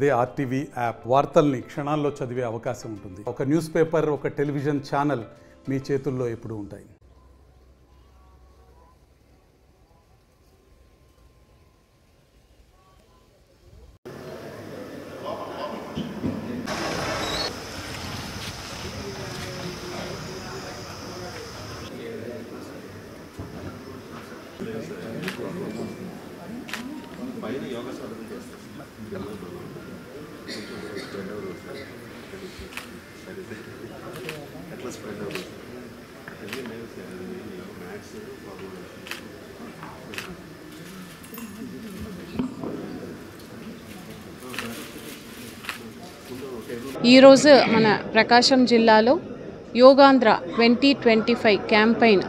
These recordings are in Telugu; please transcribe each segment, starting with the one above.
అదే ఆర్టీవీ యాప్ వార్తల్ని క్షణాల్లో చదివే అవకాశం ఉంటుంది. ఒక న్యూస్ పేపర్, ఒక టెలివిజన్ ఛానల్ మీ చేతుల్లో ఎప్పుడూ ఉంటాయి. ఈరోజు మన ప్రకాశం జిల్లాలో యోగాంధ్ర 2025 క్యాంపెయిన్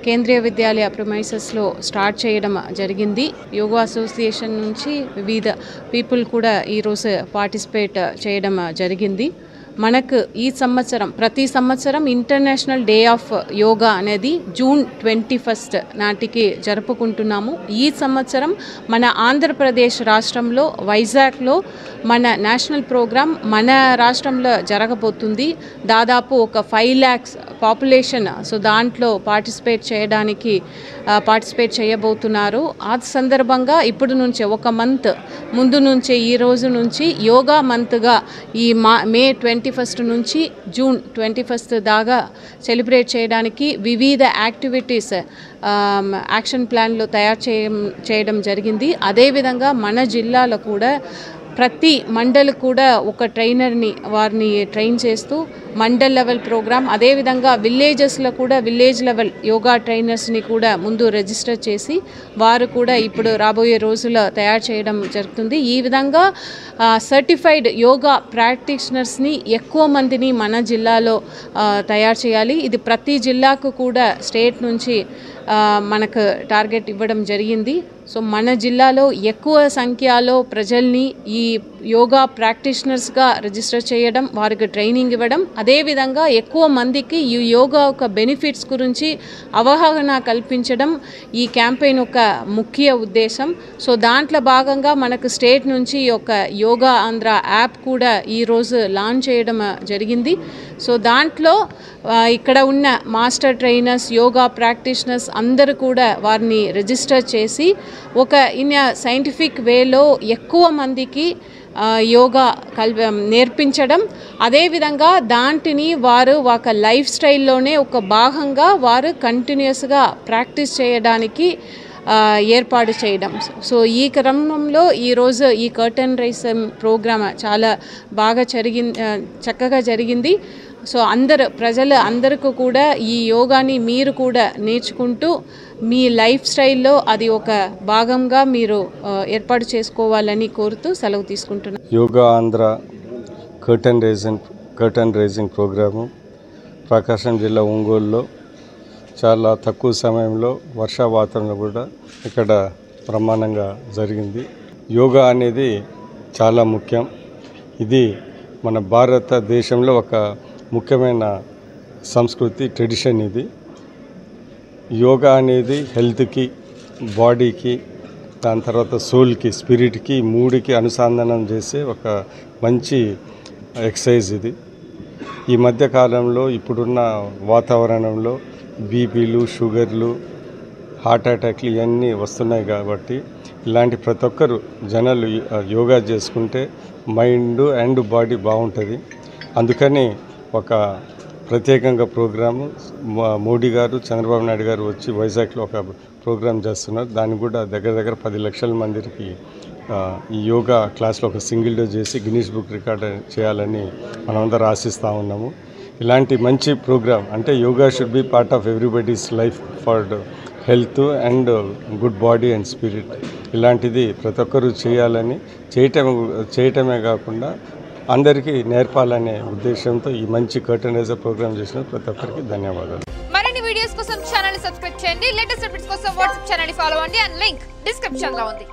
కేంద్రీయ విద్యాలయ ప్రిమైసెస్లో స్టార్ట్ చేయడం జరిగింది. యోగా అసోసియేషన్ నుంచి వివిధ పీపుల్ కూడా ఈరోజు పార్టిసిపేట్ చేయడం జరిగింది. మనకు ఈ సంవత్సరం ప్రతి సంవత్సరం ఇంటర్నేషనల్ డే ఆఫ్ యోగా అనేది జూన్ 21 నాటికి జరుపుకుంటున్నాము. ఈ సంవత్సరం మన ఆంధ్రప్రదేశ్ రాష్ట్రంలో వైజాగ్లో మన నేషనల్ ప్రోగ్రామ్ మన రాష్ట్రంలో జరగబోతుంది. దాదాపు ఒక 5 lakhs పాపులేషన్ దాంట్లో పార్టిసిపేట్ చేయబోతున్నారు. ఆ సందర్భంగా ఇప్పుడు నుంచి ఒక మంత్ ముందు నుంచే ఈ రోజు నుంచి యోగా మంత్గా ఈ మే 21 నుంచి జూన్ 21 దాకా సెలబ్రేట్ చేయడానికి వివిధ యాక్టివిటీస్ యాక్షన్ ప్లాన్లు తయారు చేయడం జరిగింది. అదేవిధంగా మన జిల్లాలో కూడా ప్రతి మండల్ కూడా ఒక ట్రైనర్ని వారిని ట్రైన్ చేస్తూ మండల్ లెవెల్ ప్రోగ్రామ్, అదేవిధంగా విలేజెస్లో కూడా విలేజ్ లెవెల్ యోగా ట్రైనర్స్ని కూడా ముందు రిజిస్టర్ చేసి వారు కూడా ఇప్పుడు రాబోయే రోజుల్లో తయారు చేయడం జరుగుతుంది. ఈ విధంగా సర్టిఫైడ్ యోగా ప్రాక్టీషనర్స్ని ఎక్కువ మందిని మన జిల్లాలో తయారు చేయాలి. ఇది ప్రతి జిల్లాకు కూడా స్టేట్ నుంచి మనకు టార్గెట్ ఇవ్వడం జరిగింది. సో మన జిల్లాలో ఎక్కువ సంఖ్యలో ప్రజల్ని ఈ యోగా ప్రాక్టీషనర్స్గా రిజిస్టర్ చేయడం, వారికి ట్రైనింగ్ ఇవ్వడం, అదేవిధంగా ఎక్కువ మందికి ఈ యోగా యొక్క బెనిఫిట్స్ గురించి అవగాహన కల్పించడం ఈ క్యాంపెయిన్ ఒక ముఖ్య ఉద్దేశం. సో దాంట్లో భాగంగా మనకు స్టేట్ నుంచి ఒక యోగా ఆంధ్ర యాప్ కూడా ఈరోజు లాంచ్ చేయడం జరిగింది. సో దాంట్లో ఇక్కడ ఉన్న మాస్టర్ ట్రైనర్స్, యోగా ప్రాక్టీషనర్స్ అందరూ కూడా వారిని రిజిస్టర్ చేసి ఒక సైంటిఫిక్ వేలో ఎక్కువ మందికి యోగా నేర్పించడం, అదేవిధంగా దాంటిని వారు ఒక లైఫ్ స్టైల్లోనే ఒక భాగంగా వారు కంటిన్యూస్గా ప్రాక్టీస్ చేయడానికి ఏర్పాటు చేయడం. సో ఈ క్రమంలో ఈరోజు ఈ కర్టన్ రైస్ ప్రోగ్రామ్ చాలా బాగా చక్కగా జరిగింది. సో ప్రజలందరికీ కూడా ఈ యోగాని మీరు కూడా నేర్చుకుంటూ మీ లైఫ్ స్టైల్లో అది ఒక భాగంగా మీరు ఏర్పాటు చేసుకోవాలని కోరుతూ సెలవు తీసుకుంటున్నాను. Yoga Andhra curtain raising programme Prakasam జిల్లా ఒంగోలులో చాలా తక్కువ సమయంలో వర్షావాతంలో కూడా ఇక్కడ బ్రహ్మాండంగా జరిగింది. యోగా అనేది చాలా ముఖ్యం. ఇది మన భారతదేశంలో ఒక ముఖ్యమైన సంస్కృతి, ట్రెడిషన్. ఇది యోగా అనేది హెల్త్కి, బాడీకి, దాని తర్వాత సోల్కి, స్పిరిట్కి, మూడుకి అనుసంధానం చేసే ఒక మంచి ఎక్సర్సైజ్ ఇది. ఈ మధ్యకాలంలో ఇప్పుడున్న వాతావరణంలో బీపీలు, షుగర్లు, హార్ట్ అటాక్లు ఇవన్నీ వస్తున్నాయి. కాబట్టి ఇలాంటి ప్రతి ఒక్కరు జనాలు యోగా చేసుకుంటే మైండ్ అండ్ బాడీ బాగుంటుంది. అందుకని ఒక ప్రత్యేకంగా ప్రోగ్రాము మోడీ గారు, చంద్రబాబు నాయుడు గారు వచ్చి వైజాగ్లో ఒక ప్రోగ్రాం చేస్తున్నారు. దాన్ని కూడా దగ్గర 10 లక్షల మందికి ఈ యోగా క్లాస్లో ఒక సింగిల్ డే చేసి గిన్నీస్ బుక్ రికార్డ్ చేయాలని మనమందరం ఆశిస్తూ ఉన్నాము. ఇలాంటి మంచి ప్రోగ్రాం అంటే yoga should be part of everybody's life for health and good body and spirit. ఇలాంటిది ప్రతి ఒక్కరూ చేయాలని, చేయటమే కాకుండా అందరికీ నేర్పాలనే ఉద్దేశంతో ఈ మంచి కర్టన్ రైజర్ ప్రోగ్రామ్ చేసిన ప్రతి ఒక్కరికి ధన్యవాదాలు. మరిన్ని వీడియోస్ కోసం ఛానల్ ని సబ్స్క్రైబ్ చేయండి. లేటెస్ట్ అప్డేట్స్ కోసం వాట్సాప్ ఛానల్ ని ఫాలో అవ్వండి. అండ్ లింక్ డిస్క్రిప్షన్ లో ఉంది.